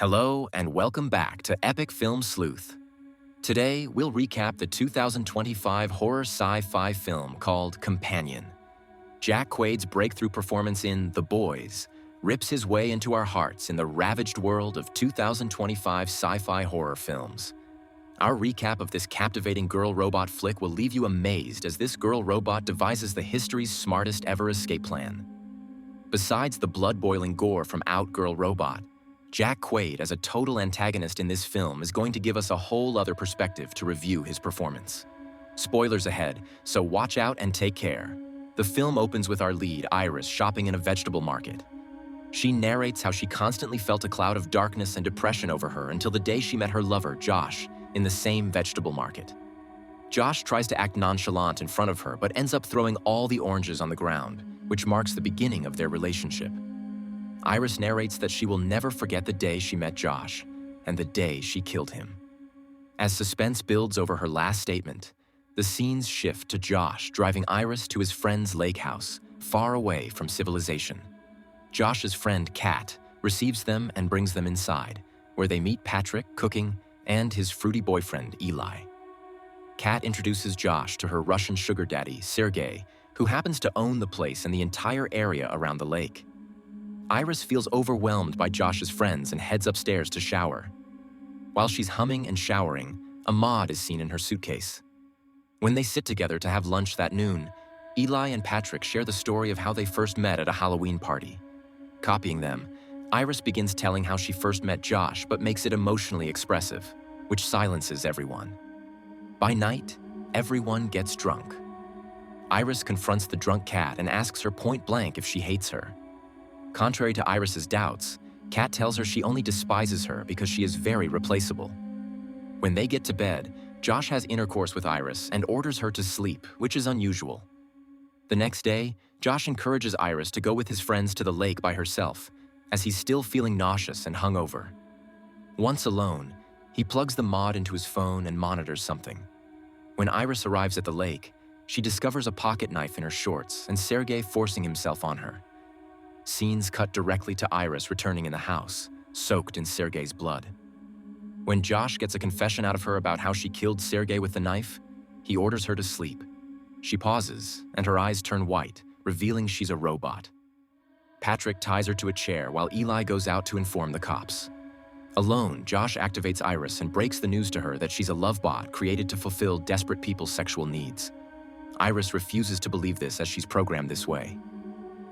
Hello and welcome back to Epic Film Sleuth. Today, we'll recap the 2025 horror sci-fi film called Companion. Jack Quaid's breakthrough performance in The Boys rips his way into our hearts in the ravaged world of 2025 sci-fi horror films. Our recap of this captivating girl robot flick will leave you amazed as this girl robot devises the history's smartest ever escape plan. Besides the blood-boiling gore from Girl Robot, Jack Quaid as a total antagonist in this film is going to give us a whole other perspective to review his performance. Spoilers ahead, so watch out and take care. The film opens with our lead, Iris, shopping in a vegetable market. She narrates how she constantly felt a cloud of darkness and depression over her until the day she met her lover, Josh, in the same vegetable market. Josh tries to act nonchalant in front of her but ends up throwing all the oranges on the ground, which marks the beginning of their relationship. Iris narrates that she will never forget the day she met Josh and the day she killed him. As suspense builds over her last statement, the scenes shift to Josh driving Iris to his friend's lake house, far away from civilization. Josh's friend, Kat, receives them and brings them inside, where they meet Patrick cooking and his fruity boyfriend, Eli. Kat introduces Josh to her Russian sugar daddy, Sergei, who happens to own the place and the entire area around the lake. Iris feels overwhelmed by Josh's friends and heads upstairs to shower. While she's humming and showering, a mod is seen in her suitcase. When they sit together to have lunch that noon, Eli and Patrick share the story of how they first met at a Halloween party. Copying them, Iris begins telling how she first met Josh but makes it emotionally expressive, which silences everyone. By night, everyone gets drunk. Iris confronts the drunk Kat and asks her point blank if she hates her. Contrary to Iris's doubts, Kat tells her she only despises her because she is very replaceable. When they get to bed, Josh has intercourse with Iris and orders her to sleep, which is unusual. The next day, Josh encourages Iris to go with his friends to the lake by herself, as he's still feeling nauseous and hungover. Once alone, he plugs the mod into his phone and monitors something. When Iris arrives at the lake, she discovers a pocket knife in her shorts and Sergei forcing himself on her. Scenes cut directly to Iris returning in the house, soaked in Sergei's blood. When Josh gets a confession out of her about how she killed Sergei with the knife, he orders her to sleep. She pauses, and her eyes turn white, revealing she's a robot. Patrick ties her to a chair while Eli goes out to inform the cops. Alone, Josh activates Iris and breaks the news to her that she's a love bot created to fulfill desperate people's sexual needs. Iris refuses to believe this as she's programmed this way.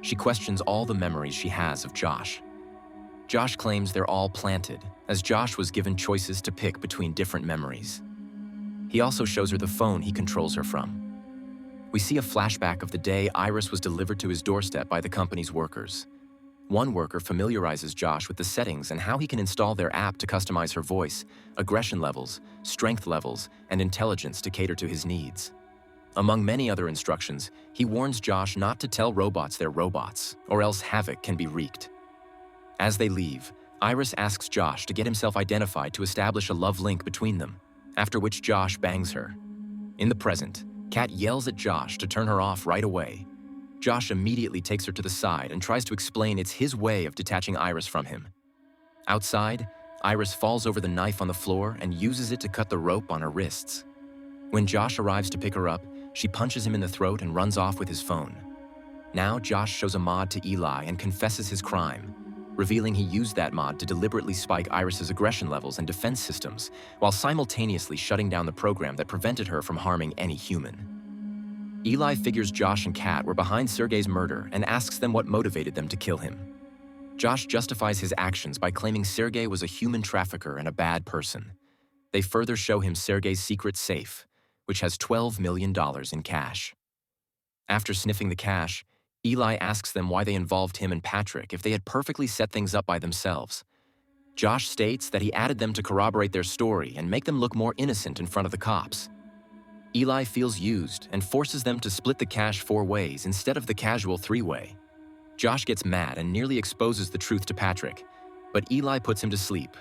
She questions all the memories she has of Josh. Josh claims they're all planted, as Josh was given choices to pick between different memories. He also shows her the phone he controls her from. We see a flashback of the day Iris was delivered to his doorstep by the company's workers. One worker familiarizes Josh with the settings and how he can install their app to customize her voice, aggression levels, strength levels, and intelligence to cater to his needs. Among many other instructions, he warns Josh not to tell robots they're robots, or else havoc can be wreaked. As they leave, Iris asks Josh to get himself identified to establish a love link between them, after which Josh bangs her. In the present, Kat yells at Josh to turn her off right away. Josh immediately takes her to the side and tries to explain it's his way of detaching Iris from him. Outside, Iris falls over the knife on the floor and uses it to cut the rope on her wrists. When Josh arrives to pick her up, she punches him in the throat and runs off with his phone. Now Josh shows a mod to Eli and confesses his crime, revealing he used that mod to deliberately spike Iris's aggression levels and defense systems, while simultaneously shutting down the program that prevented her from harming any human. Eli figures Josh and Kat were behind Sergei's murder and asks them what motivated them to kill him. Josh justifies his actions by claiming Sergei was a human trafficker and a bad person. They further show him Sergei's secret safe, which has $12 million in cash. After sniffing the cash, Eli asks them why they involved him and Patrick if they had perfectly set things up by themselves. Josh states that he added them to corroborate their story and make them look more innocent in front of the cops. Eli feels used and forces them to split the cash 4 ways instead of the casual 3-way. Josh gets mad and nearly exposes the truth to Patrick, but Eli puts him to sleep,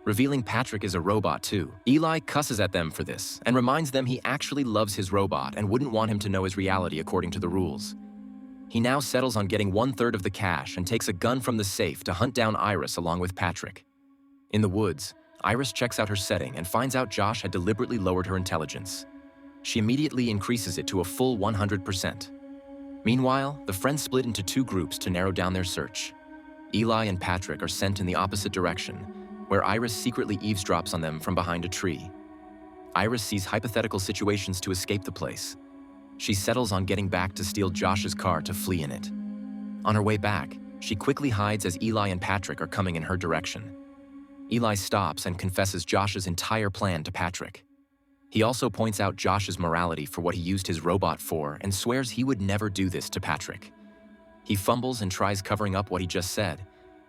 revealing Patrick is a robot too. Eli cusses at them for this and reminds them he actually loves his robot and wouldn't want him to know his reality according to the rules. He now settles on getting 1/3 of the cash and takes a gun from the safe to hunt down Iris along with Patrick. In the woods, Iris checks out her setting and finds out Josh had deliberately lowered her intelligence. She immediately increases it to a full 100%. Meanwhile, the friends split into two groups to narrow down their search. Eli and Patrick are sent in the opposite direction, where Iris secretly eavesdrops on them from behind a tree. Iris sees hypothetical situations to escape the place. She settles on getting back to steal Josh's car to flee in it. On her way back, she quickly hides as Eli and Patrick are coming in her direction. Eli stops and confesses Josh's entire plan to Patrick. He also points out Josh's morality for what he used his robot for and swears he would never do this to Patrick. He fumbles and tries covering up what he just said,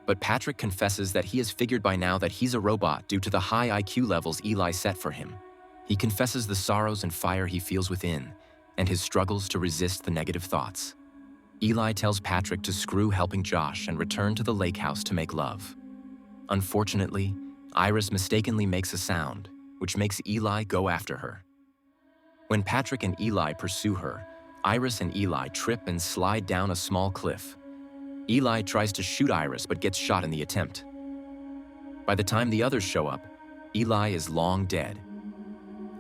but Patrick confesses that he has figured by now that he's a robot due to the high IQ levels Eli set for him. He confesses the sorrows and fire he feels within, and his struggles to resist the negative thoughts. Eli tells Patrick to screw helping Josh and return to the lake house to make love. Unfortunately, Iris mistakenly makes a sound, which makes Eli go after her. When Patrick and Eli pursue her, Iris and Eli trip and slide down a small cliff. Eli tries to shoot Iris but gets shot in the attempt. By the time the others show up, Eli is long dead.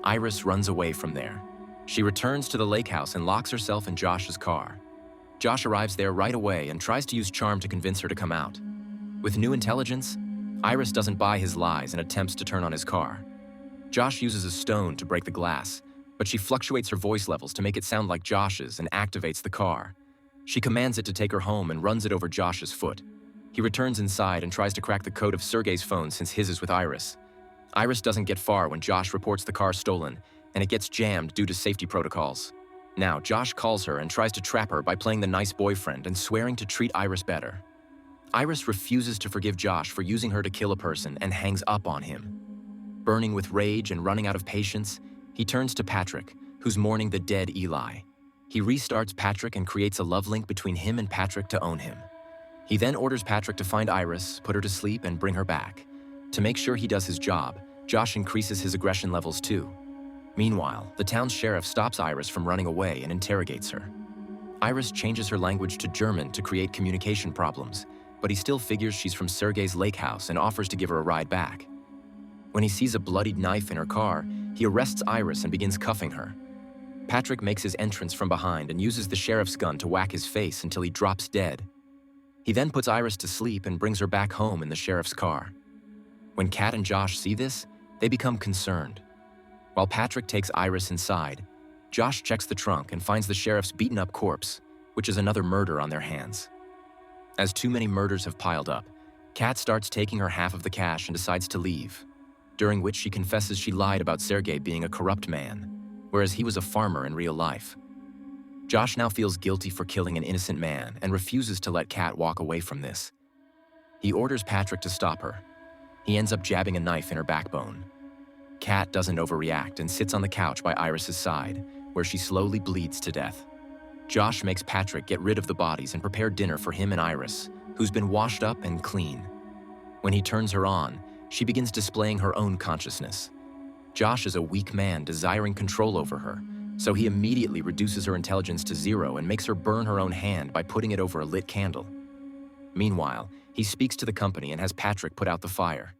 Iris runs away from there. She returns to the lake house and locks herself in Josh's car. Josh arrives there right away and tries to use charm to convince her to come out. With new intelligence, Iris doesn't buy his lies and attempts to turn on his car. Josh uses a stone to break the glass, but she fluctuates her voice levels to make it sound like Josh's and activates the car. She commands it to take her home and runs it over Josh's foot. He returns inside and tries to crack the code of Sergey's phone since his is with Iris. Iris doesn't get far when Josh reports the car stolen, and it gets jammed due to safety protocols. Now, Josh calls her and tries to trap her by playing the nice boyfriend and swearing to treat Iris better. Iris refuses to forgive Josh for using her to kill a person and hangs up on him. Burning with rage and running out of patience, he turns to Patrick, who's mourning the dead Eli. He restarts Patrick and creates a love link between him and Patrick to own him. He then orders Patrick to find Iris, put her to sleep, and bring her back. To make sure he does his job, Josh increases his aggression levels too. Meanwhile, the town's sheriff stops Iris from running away and interrogates her. Iris changes her language to German to create communication problems, but he still figures she's from Sergey's lake house and offers to give her a ride back. When he sees a bloodied knife in her car, he arrests Iris and begins cuffing her. Patrick makes his entrance from behind and uses the sheriff's gun to whack his face until he drops dead. He then puts Iris to sleep and brings her back home in the sheriff's car. When Kat and Josh see this, they become concerned. While Patrick takes Iris inside, Josh checks the trunk and finds the sheriff's beaten-up corpse, which is another murder on their hands. As too many murders have piled up, Kat starts taking her half of the cash and decides to leave, during which she confesses she lied about Sergey being a corrupt man, whereas he was a farmer in real life. Josh now feels guilty for killing an innocent man and refuses to let Kat walk away from this. He orders Patrick to stop her. He ends up jabbing a knife in her backbone. Kat doesn't overreact and sits on the couch by Iris's side, where she slowly bleeds to death. Josh makes Patrick get rid of the bodies and prepare dinner for him and Iris, who's been washed up and clean. When he turns her on, she begins displaying her own consciousness. Josh is a weak man desiring control over her, so he immediately reduces her intelligence to 0 and makes her burn her own hand by putting it over a lit candle. Meanwhile, he speaks to the company and has Patrick put out the fire.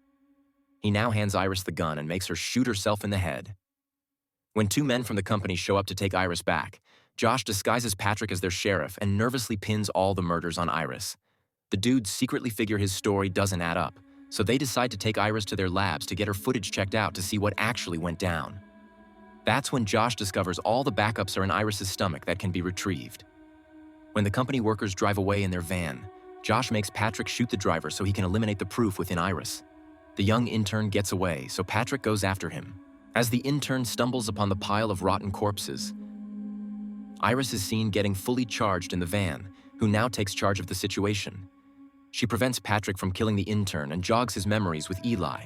He now hands Iris the gun and makes her shoot herself in the head. When two men from the company show up to take Iris back, Josh disguises Patrick as their sheriff and nervously pins all the murders on Iris. The dudes secretly figure his story doesn't add up, so they decide to take Iris to their labs to get her footage checked out to see what actually went down. That's when Josh discovers all the backups are in Iris's stomach that can be retrieved. When the company workers drive away in their van, Josh makes Patrick shoot the driver so he can eliminate the proof within Iris. The young intern gets away, so Patrick goes after him. As the intern stumbles upon the pile of rotten corpses, Iris is seen getting fully charged in the van, who now takes charge of the situation. She prevents Patrick from killing the intern and jogs his memories with Eli.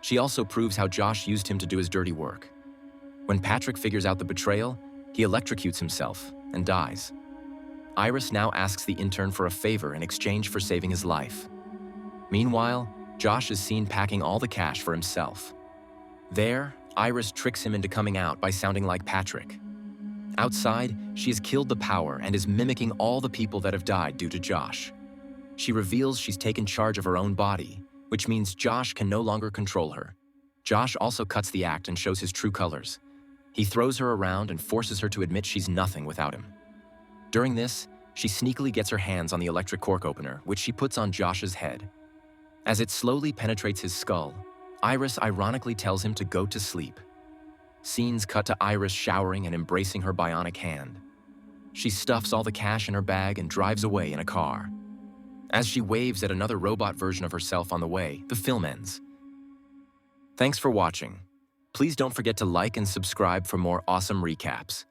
She also proves how Josh used him to do his dirty work. When Patrick figures out the betrayal, he electrocutes himself and dies. Iris now asks the intern for a favor in exchange for saving his life. Meanwhile, Josh is seen packing all the cash for himself. There, Iris tricks him into coming out by sounding like Patrick. Outside, she has killed the power and is mimicking all the people that have died due to Josh. She reveals she's taken charge of her own body, which means Josh can no longer control her. Josh also cuts the act and shows his true colors. He throws her around and forces her to admit she's nothing without him. During this, she sneakily gets her hands on the electric cork opener, which she puts on Josh's head. As it slowly penetrates his skull, Iris ironically tells him to go to sleep. Scenes cut to Iris showering and embracing her bionic hand. She stuffs all the cash in her bag and drives away in a car. As she waves at another robot version of herself on the way, the film ends. Thanks for watching. Please don't forget to like and subscribe for more awesome recaps.